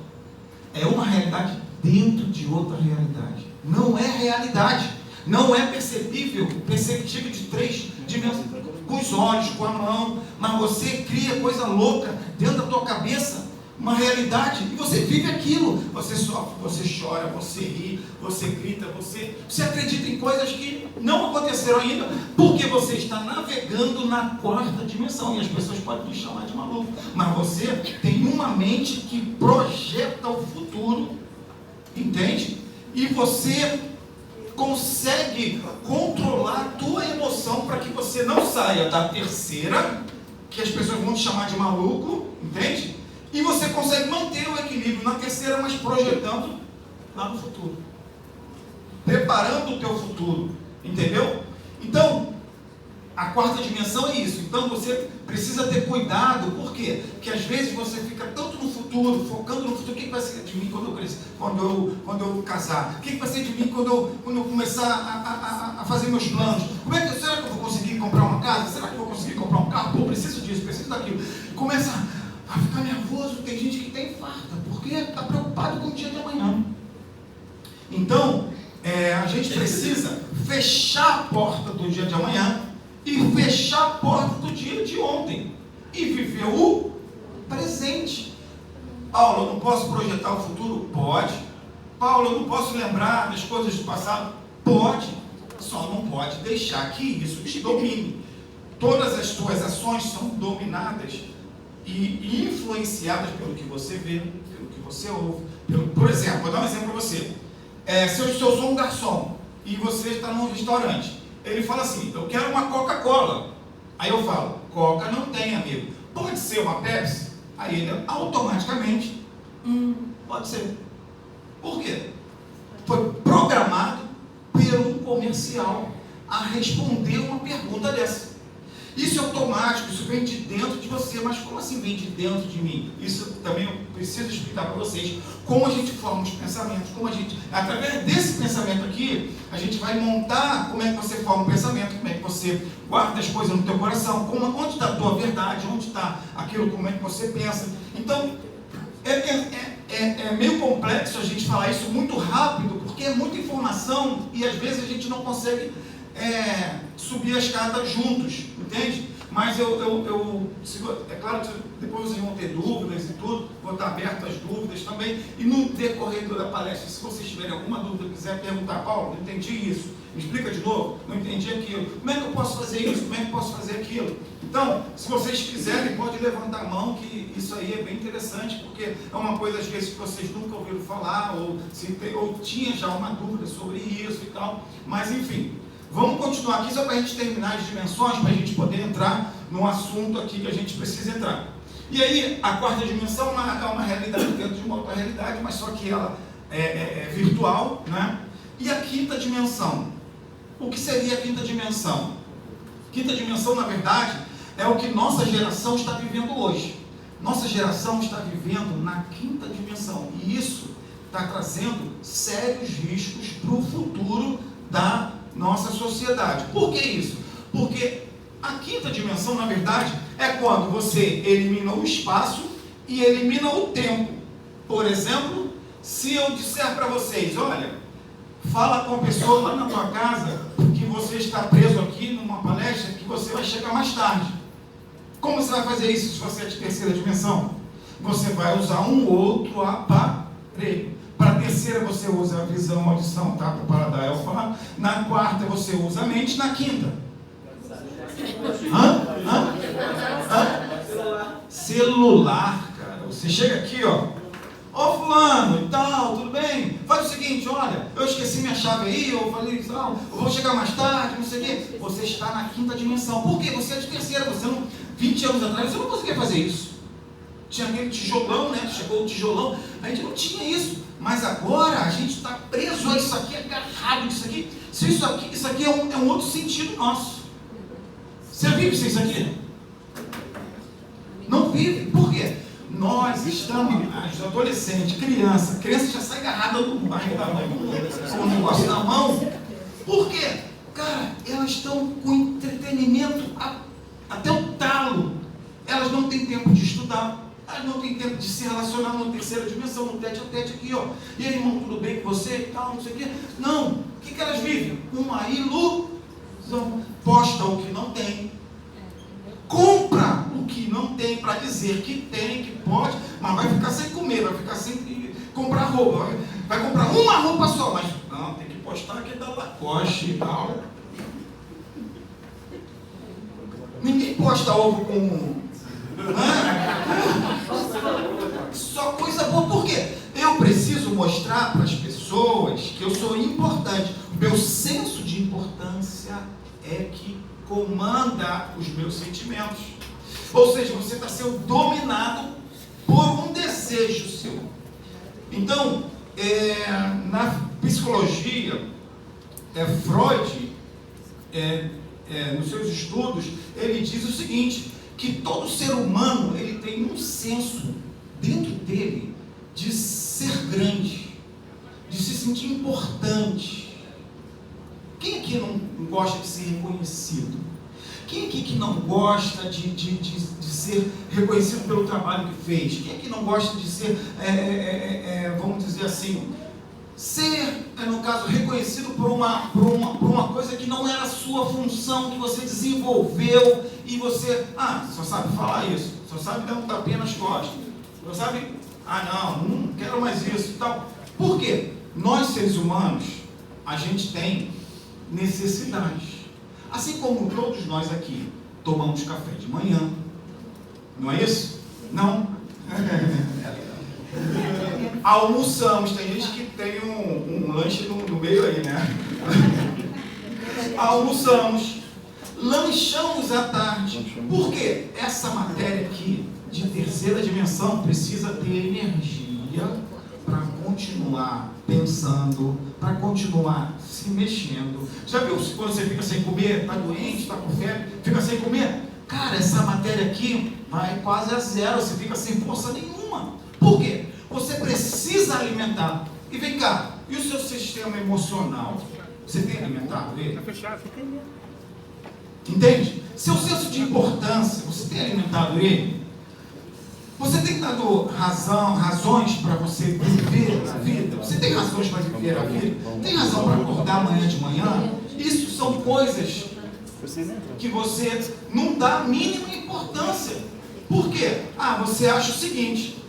É uma realidade dentro de outra realidade. Não é realidade. Não é perceptível de 3 dimensões. Com os olhos, com a mão. Mas você cria coisa louca dentro da tua cabeça. Uma realidade. E você vive aquilo. Você sofre, você chora, você ri, você grita, você acredita em coisas que não aconteceram ainda, porque você está navegando na quarta dimensão. E as pessoas podem te chamar de maluco. Mas você tem uma mente que projeta o futuro. Entende? E você consegue controlar a tua emoção para que você não saia da terceira, que as pessoas vão te chamar de maluco. Entende? E você consegue manter o equilíbrio na terceira, mas projetando lá no futuro. Preparando o teu futuro. Entendeu? Então, a quarta dimensão é isso. Então você precisa ter cuidado. Por quê? Porque às vezes você fica tanto no futuro, focando no futuro. O que vai ser de mim quando eu crescer? Quando eu casar? O que vai ser de mim quando eu começar a fazer meus planos? Será que eu vou conseguir comprar uma casa? Será que eu vou conseguir comprar um carro? Pô, preciso disso, preciso daquilo. E começa a ficar nervoso. Tem gente que tem infarto, porque está preocupado com o dia de amanhã. Então, a gente precisa fechar a porta do dia de amanhã e fechar a porta do dia de ontem e viver o presente. Paulo, eu não posso projetar o futuro? Pode. Paulo, eu não posso lembrar das coisas do passado? Pode. Só não pode deixar que isso te domine. Todas as tuas ações são dominadas e influenciadas pelo que você vê, pelo que você ouve. Por exemplo, vou dar um exemplo para você. Se eu sou um garçom e você está num restaurante, ele fala assim, eu quero uma Coca-Cola. Aí eu falo, Coca não tem, amigo. Pode ser uma Pepsi? Aí ele automaticamente, pode ser. Por quê? Foi programado por um comercial a responder uma pergunta dessa. Isso é automático, isso vem de dentro de você. Mas como assim vem de dentro de mim? Isso também eu preciso explicar para vocês. Como a gente forma os pensamentos, através desse pensamento aqui, a gente vai montar como é que você forma o pensamento, como é que você guarda as coisas no teu coração, onde está a tua verdade, onde está aquilo, como é que você pensa. Então, é meio complexo a gente falar isso muito rápido, porque é muita informação e às vezes a gente não consegue subir a escada juntos, entende? Mas é claro que depois vocês vão ter dúvidas e tudo, vou estar aberto às dúvidas também, e no decorrer da palestra, se vocês tiverem alguma dúvida, quiser perguntar, Paulo, não entendi isso, me explica de novo, não entendi aquilo, como é que eu posso fazer isso, como é que eu posso fazer aquilo? Então, se vocês quiserem, pode levantar a mão, que isso aí é bem interessante, porque é uma coisa às vezes que vocês nunca ouviram falar, ou tinha já uma dúvida sobre isso e tal, mas enfim. Vamos continuar aqui só para a gente terminar as dimensões, para a gente poder entrar no assunto aqui que a gente precisa entrar. E aí, a quarta dimensão é uma realidade dentro de uma outra realidade, mas só que ela é virtual, né? E a quinta dimensão. O que seria a quinta dimensão? Quinta dimensão, na verdade, é o que nossa geração está vivendo hoje. Nossa geração está vivendo na quinta dimensão. E isso está trazendo sérios riscos para o futuro da nossa sociedade. Por que isso? Porque a quinta dimensão, na verdade, é quando você elimina o espaço e elimina o tempo. Por exemplo, se eu disser para vocês, olha, fala com a pessoa lá na tua casa que você está preso aqui numa palestra, que você vai chegar mais tarde. Como você vai fazer isso se você é de terceira dimensão? Você vai usar um outro aparelho. Para a terceira você usa a visão, a audição, tá? Para o paladar, é o falar. Na quarta você usa a mente. Na quinta? Celular, cara. Você chega aqui, ó. Ó, fulano e tal, tudo bem? Faz o seguinte, olha, eu esqueci minha chave aí, eu falei, não, eu vou chegar mais tarde, não sei o quê. Você está na quinta dimensão. Por quê? Você é de terceira, você não... 20 anos atrás você não conseguia fazer isso. Tinha aquele tijolão, né? Chegou o tijolão, a gente não tinha isso. Mas agora a gente está preso a isso aqui, agarrado nisso aqui. Isso aqui é um outro sentido nosso. Você vive sem isso aqui? Não vive. Por quê? Nós estamos, os adolescentes, criança já sai agarrada no barriga da mãe, com o negócio na mão. Por quê? Cara, elas estão com entretenimento até o talo. Elas não têm tempo de estudar. Elas não têm tempo de se relacionar na terceira dimensão, no tete a tete aqui, ó. E aí, irmão, tudo bem com você e tal, não sei o quê. Não. O que elas vivem? Uma ilusão. Posta o que não tem. Compra o que não tem para dizer que tem, que pode, mas vai ficar sem comer, vai ficar sem comprar roupa. Vai comprar uma roupa só, mas não, tem que postar aqui da Lacoste e tal. Ninguém posta ovo com... Só coisa boa. Por quê? Eu preciso mostrar para as pessoas que eu sou importante. O meu senso de importância é que comanda os meus sentimentos. Ou seja, você está sendo dominado por um desejo seu. Então, na psicologia, Freud, nos seus estudos, ele diz o seguinte, que todo ser humano ele tem um senso dentro dele de ser grande, de se sentir importante. Quem aqui não gosta de ser reconhecido? Quem aqui que não gosta de ser reconhecido pelo trabalho que fez? Quem aqui não gosta de ser, vamos dizer assim, ser, no caso, reconhecido por uma coisa que não era a sua função, que você desenvolveu e você, só sabe falar isso, só sabe dar um tapinha nas costas, só sabe, não quero mais isso e tal. Por quê? Nós, seres humanos, a gente tem necessidades. Assim como todos nós aqui tomamos café de manhã, não é isso? Não? Almoçamos, tem gente que tem um lanche no meio aí, né? Almoçamos, lanchamos à tarde. Por quê? Essa matéria aqui, de terceira dimensão, precisa ter energia para continuar pensando, para continuar se mexendo. Já viu quando você fica sem comer, está doente, está com febre, fica sem comer? cara, essa matéria aqui vai quase a zero, você fica sem força nenhuma. Por quê? Você precisa alimentar. E vem cá, e o seu sistema emocional? Você tem alimentado ele? Está fechado, fica aí. Entende? Seu senso de importância, você tem alimentado ele? Você tem dado razões para você viver a vida? Você tem razões para viver a vida? Tem razão para acordar amanhã de manhã? Isso são coisas que você não dá a mínima importância. Por quê? Você acha o seguinte: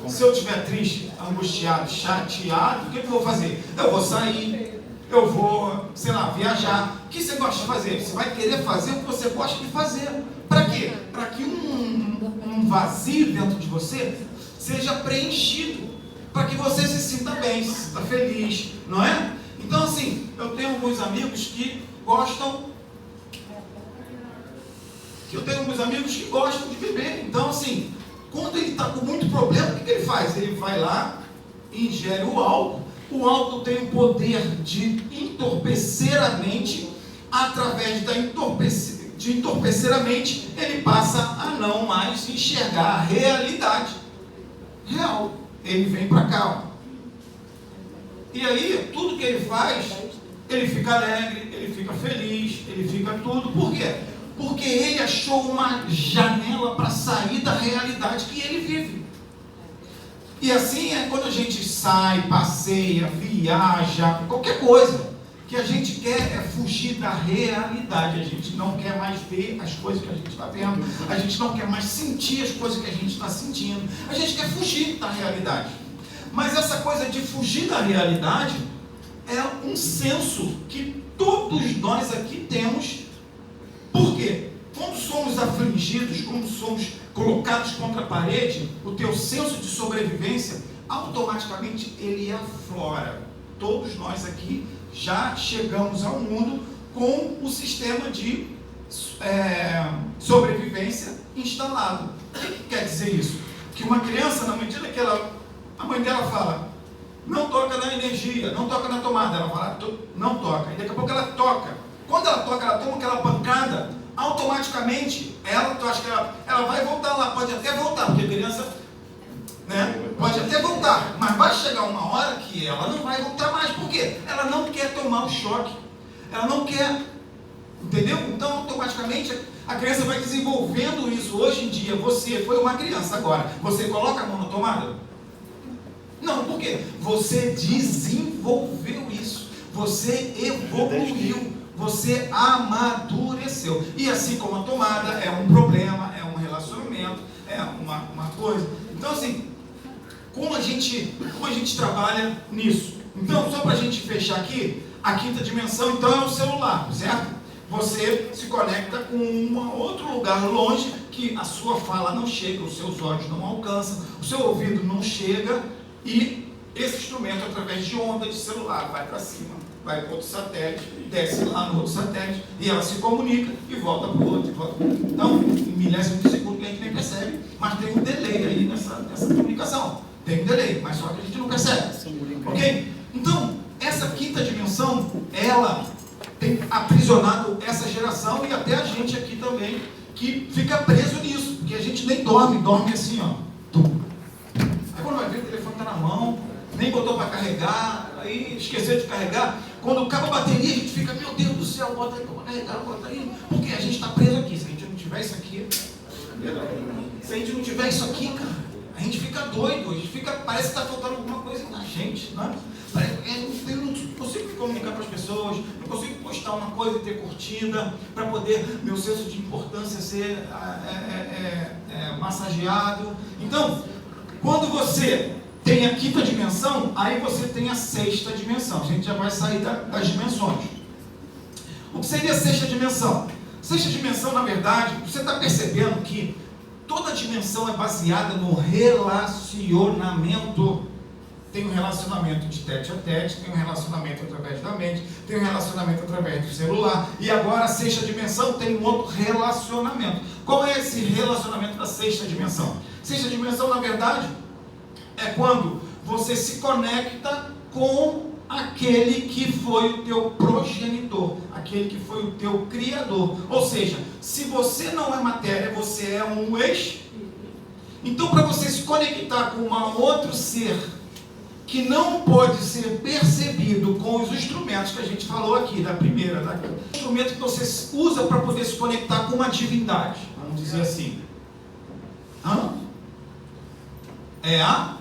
se eu estiver triste, angustiado, chateado, o que eu vou fazer? Eu vou sair, eu vou, sei lá, viajar. O que você gosta de fazer? Você vai querer fazer o que você gosta de fazer. Para quê? Para que um vazio dentro de você seja preenchido, para que você se sinta bem, se sinta feliz, não é? Então, assim, eu tenho alguns amigos que gostam de beber. Então, assim, quando ele está com muito problema, o que ele faz? Ele vai lá e ingere o álcool. O álcool tem o poder de entorpecer a mente. Através de entorpecer a mente, ele passa a não mais enxergar a realidade real. Ele vem para cá, ó. E aí, tudo que ele faz, ele fica alegre, ele fica feliz, ele fica tudo. Por quê? Porque ele achou uma janela para sair da realidade que ele vive. E assim é quando a gente sai, passeia, viaja, qualquer coisa. Que a gente quer é fugir da realidade. A gente não quer mais ver as coisas que a gente está vendo. A gente não quer mais sentir as coisas que a gente está sentindo. A gente quer fugir da realidade. Mas essa coisa de fugir da realidade é um senso que todos nós aqui temos. Por quê? Quando somos afligidos, quando somos colocados contra a parede, o teu senso de sobrevivência, automaticamente ele aflora. Todos nós aqui já chegamos ao mundo com o sistema de sobrevivência instalado. O que quer dizer isso? Que uma criança, na medida que a mãe dela fala, não toca na energia, não toca na tomada, ela fala, não toca, e daqui a pouco ela toca. Quando ela toca, ela toma aquela pancada, automaticamente, tu acha que ela vai voltar lá, pode até voltar, porque a criança, pode até voltar, mas vai chegar uma hora que ela não vai voltar mais. Por quê? Ela não quer tomar o choque, ela não quer, entendeu? Então, automaticamente, a criança vai desenvolvendo isso. Hoje em dia, você foi uma criança agora, você coloca a mão na tomada? Não, por quê? Você desenvolveu isso, você evoluiu, você amadureceu. E assim como a tomada é um problema, é um relacionamento, é uma coisa. Então, assim, como a gente trabalha nisso? Então, só para a gente fechar aqui, a quinta dimensão, então, é o celular, certo? Você se conecta com um outro lugar longe, que a sua fala não chega, os seus olhos não alcançam, o seu ouvido não chega, e esse instrumento, através de onda de celular, vai para cima, vai para outro satélite, desce lá no outro satélite, e ela se comunica e volta para o outro. Então, em milésimo de segundo que a gente nem percebe, mas tem um delay aí nessa comunicação. Tem um delay, mas só que a gente não percebe. Ok? Então, essa quinta dimensão, ela tem aprisionado essa geração e até a gente aqui também, que fica preso nisso, porque a gente nem dorme assim, ó. Aí quando vai ver, o telefone está na mão, nem botou para carregar, aí esqueceu de carregar. Quando acaba a bateria, a gente fica, meu Deus do céu, bota aí para carregar, bota aí, porque a gente está preso aqui. Se a gente não tiver isso aqui, cara, a gente fica doido, a gente fica, parece que está faltando alguma coisa na gente, né? Eu não consigo me comunicar com as pessoas, não consigo postar uma coisa e ter curtida, para poder meu senso de importância ser massageado. Então, quando você tem a quinta dimensão, aí você tem a sexta dimensão. A gente já vai sair das dimensões. O que seria a sexta dimensão? Sexta dimensão, na verdade, você está percebendo que toda dimensão é baseada no relacionamento. Tem um relacionamento de tete a tete, tem um relacionamento através da mente, tem um relacionamento através do celular, e agora a sexta dimensão tem um outro relacionamento. Qual é esse relacionamento da sexta dimensão? Sexta dimensão, na verdade, é quando você se conecta com aquele que foi o teu progenitor, aquele que foi o teu criador. Ou seja, se você não é matéria, você é um espírito. Então, para você se conectar com um outro ser que não pode ser percebido com os instrumentos que a gente falou aqui, da primeira, o instrumento que você usa para poder se conectar com uma divindade, vamos dizer assim. É a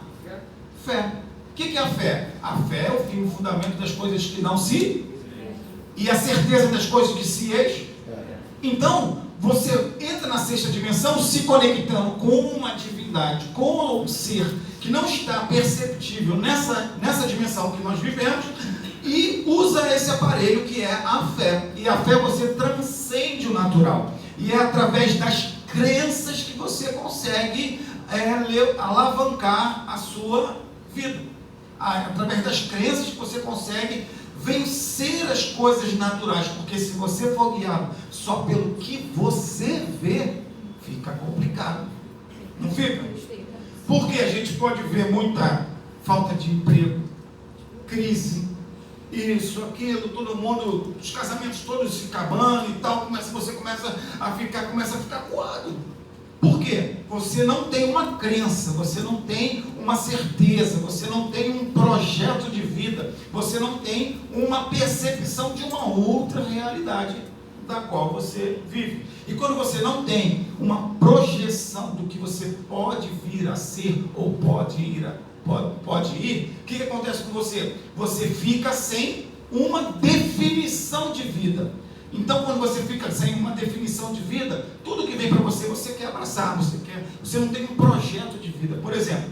fé. O que é a fé? A fé é o fim, o fundamento das coisas que não se... E a certeza das coisas que se ex. Então, você entra na sexta dimensão se conectando com uma divindade, com um ser que não está perceptível nessa dimensão que nós vivemos, e usa esse aparelho que é a fé. E a fé você transcende o natural. E é através das crenças que você consegue alavancar a sua vida. Através das crenças que você consegue vencer as coisas naturais, porque se você for guiado só pelo que você vê, fica complicado. Não fica? Porque a gente pode ver muita falta de emprego, crise, isso, aquilo, todo mundo, os casamentos todos se acabando e tal, você começa a ficar coado. Por quê? Você não tem uma crença, você não tem uma certeza, você não tem um projeto de vida, você não tem uma percepção de uma outra realidade da qual você vive. E quando você não tem uma projeção do que você pode vir a ser ou pode ir, o que acontece com você? Você fica sem uma definição de vida. Então, quando você fica sem uma definição de vida, tudo que vem para você, você quer abraçar, você não tem um projeto de vida. Por exemplo,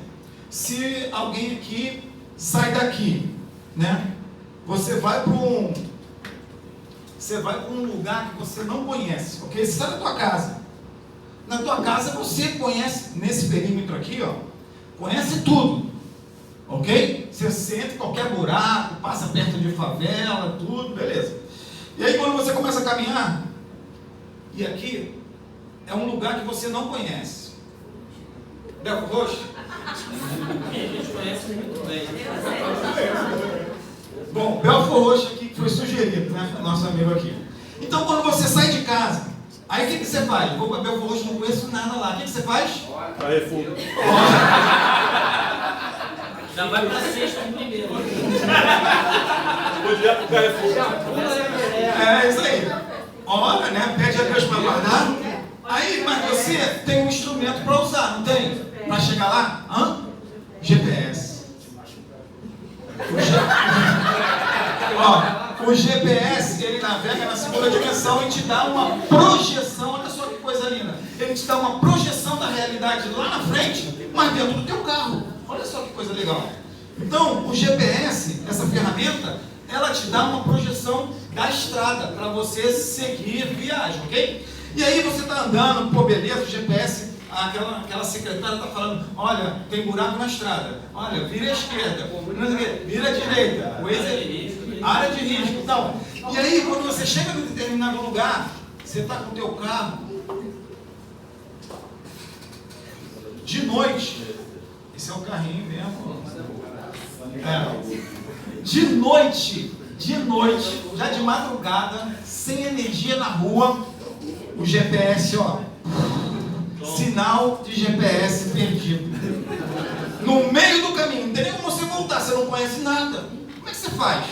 se alguém aqui sai daqui, né? Você vai para um lugar que você não conhece, ok? Você sai da tua casa. Na tua casa você conhece, nesse perímetro aqui, ó, conhece tudo, ok? Você senta em qualquer buraco, passa perto de favela, tudo, beleza. E aí quando você começa a caminhar, e aqui é um lugar que você não conhece. Belfo Roxo? A gente conhece muito bem. Bom, Belfo Roxo aqui foi sugerido, né? Nosso amigo aqui. Então quando você sai de casa, aí o que você faz? Vou para Belfo Roxo, não conheço nada lá. O que você faz? Carrefour. Já vai para sexta em primeiro. Podia ir pro Carrefour. É isso aí. Ora, né? Pede a Deus para guardar. Aí, mas você tem um instrumento para usar, não tem? Para chegar lá? GPS. O GPS, ele navega na segunda dimensão e te dá uma projeção. Olha só que coisa linda. Ele te dá uma projeção da realidade lá na frente, mas dentro do teu carro. Olha só que coisa legal. Então, o GPS, essa ferramenta, ela te dá uma projeção da estrada para você seguir viagem, ok? E aí você está andando, pô, beleza, o GPS, aquela secretária está falando, olha, tem buraco na estrada, olha, vira à esquerda, vira à direita, área de risco e tal. E aí, quando você chega em determinado lugar, você está com o teu carro, de noite, esse é o carrinho mesmo, de noite, já de madrugada, sem energia na rua, o GPS, ó, sinal de GPS perdido. No meio do caminho, não tem nem como você voltar, você não conhece nada. Como é que você faz?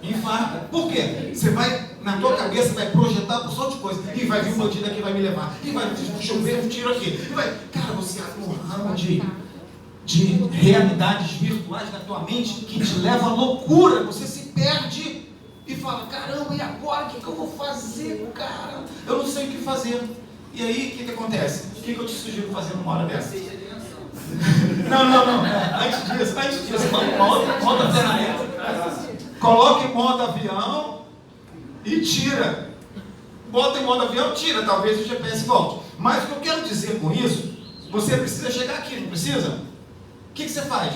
Infarta. Por quê? Você vai, na tua cabeça, vai projetar por sorte de coisa. E vai vir um bandido aqui, vai me levar. E vai chover um tiro aqui. E vai, cara, você abre um ramo de realidades virtuais na tua mente que te leva à loucura. Você se perde e fala, caramba, e agora? O que eu vou fazer, cara? Eu não sei o que fazer. E aí, o que acontece? O que eu te sugiro fazer numa hora dessa? Não. Antes disso, uma outra ferramenta. Coloque em modo avião e tira. Bota em modo avião, tira, talvez o GPS volte. Mas o que eu quero dizer com isso, você precisa chegar aqui, não precisa? O que você faz?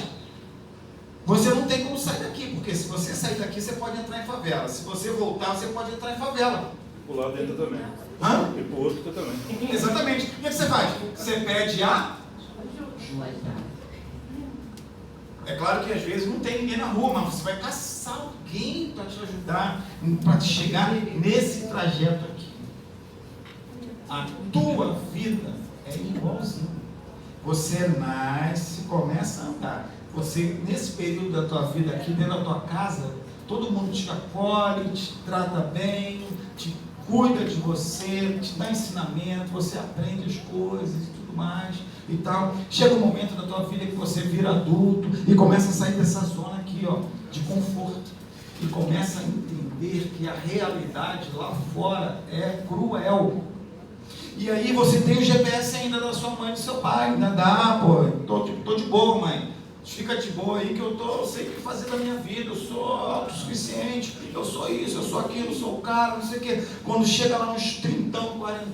Você não tem como sair daqui, porque se você sair daqui, você pode entrar em favela. Se você voltar, você pode entrar em favela. Por lá dentro também. E por outro também. Exatamente. O que você faz? Você pede É claro que às vezes não tem ninguém na rua, mas você vai caçar alguém para te ajudar, para te chegar nesse trajeto aqui. A tua vida é igualzinho. Você nasce, começa a andar. Você, nesse período da tua vida aqui, dentro da tua casa, todo mundo te acolhe, te trata bem, te cuida de você, te dá ensinamento, você aprende as coisas e tudo mais e tal. Chega um momento da tua vida que você vira adulto e começa a sair dessa zona aqui, ó, de conforto. E começa a entender que a realidade lá fora é cruel. E aí você tem o GPS ainda da sua mãe e do seu pai, ainda dá, pô, tô de boa, mãe. Fica de boa aí que eu sei o que fazer da minha vida, eu sou autossuficiente, eu sou isso, eu sou aquilo, eu sou o cara, não sei o quê. Quando chega lá nos 30, 40,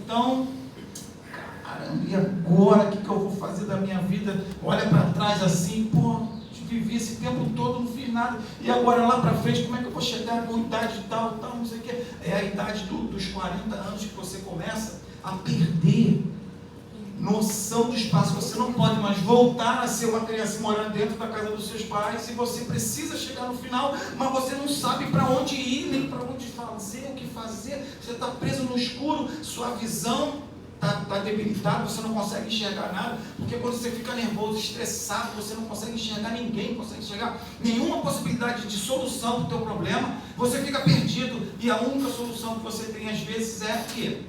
caramba, e agora o que eu vou fazer da minha vida? Olha para trás assim, pô, vivi esse tempo todo, não fiz nada, e agora lá para frente, como é que eu vou chegar com idade tal, não sei o quê? É a idade dos 40 anos que você começa a perder noção do espaço. Você não pode mais voltar a ser uma criança morando dentro da casa dos seus pais, e você precisa chegar no final, mas você não sabe para onde ir, nem para onde fazer, o que fazer. Você está preso no escuro, sua visão está debilitada, você não consegue enxergar nada, porque quando você fica nervoso, estressado, você não consegue enxergar ninguém, não consegue enxergar nenhuma possibilidade de solução do teu problema, você fica perdido, e a única solução que você tem às vezes é o quê?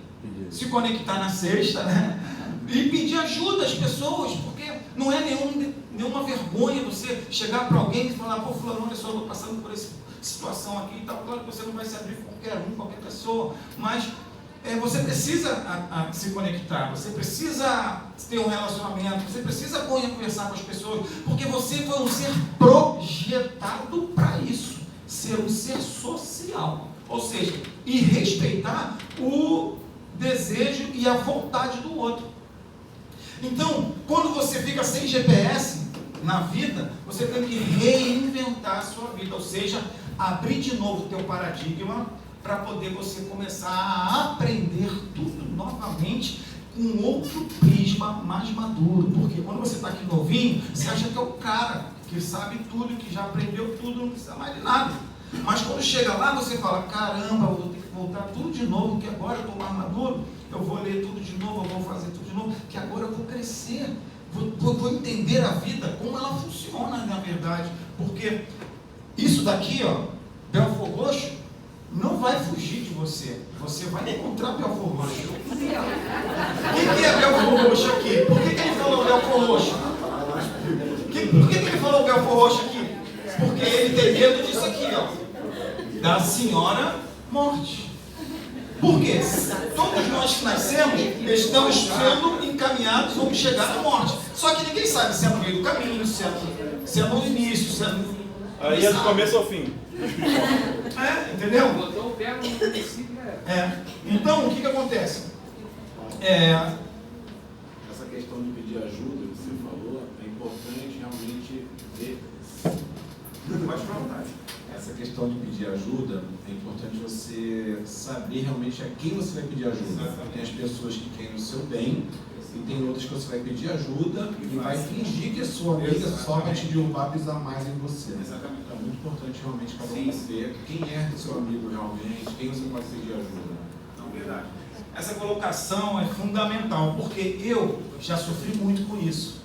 Se conectar na sexta, né? E pedir ajuda às pessoas, porque não é nenhuma vergonha você chegar para alguém e falar, pô, fulano, olha só, eu estou passando por essa situação aqui e tal. Claro que você não vai se abrir para qualquer pessoa, mas você precisa se conectar, você precisa ter um relacionamento, você precisa conversar com as pessoas, porque você foi um ser projetado para isso, ser um ser social, ou seja, e respeitar o desejo e a vontade do outro. Então, quando você fica sem GPS na vida, você tem que reinventar a sua vida, ou seja, abrir de novo o teu paradigma para poder você começar a aprender tudo novamente com outro prisma mais maduro, porque quando você está aqui novinho, você acha que é o cara que sabe tudo, que já aprendeu tudo, não precisa mais de nada. Mas quando chega lá, você fala, caramba, eu vou ter que voltar tudo de novo, que agora eu estou mais maduro, eu vou ler tudo de novo, eu vou fazer tudo de novo, que agora eu vou crescer, vou entender a vida, como ela funciona na verdade, porque isso daqui, ó, Belfor Roxo, não vai fugir de você, você vai encontrar Belfor Roxo. O que é Belfor Roxo aqui? Por que ele falou Belfor Roxo? Por que ele falou Belfor Roxo aqui? Porque ele tem medo disso aqui, ó, da senhora morte. Por quê? Todos nós que nascemos estamos sendo encaminhados, vamos chegar à morte. Só que ninguém sabe se é no meio do caminho, se é no início, se é no... Aí é do começo ao fim. Entendeu? Então, o que acontece? Essa questão de pedir ajuda que você falou, é importante realmente ver. Pode falar vontade. Essa questão de pedir ajuda, é importante você saber realmente a quem você vai pedir ajuda. Tem as pessoas que querem o seu bem, e tem outras que você vai pedir ajuda e vai fingir que é sua amiga só para te derrubar, pisar mais em você. Exatamente. Então é muito importante realmente cada um saber quem é seu amigo realmente, quem você pode pedir ajuda. Não, verdade. Essa colocação é fundamental, porque eu já sofri muito com isso.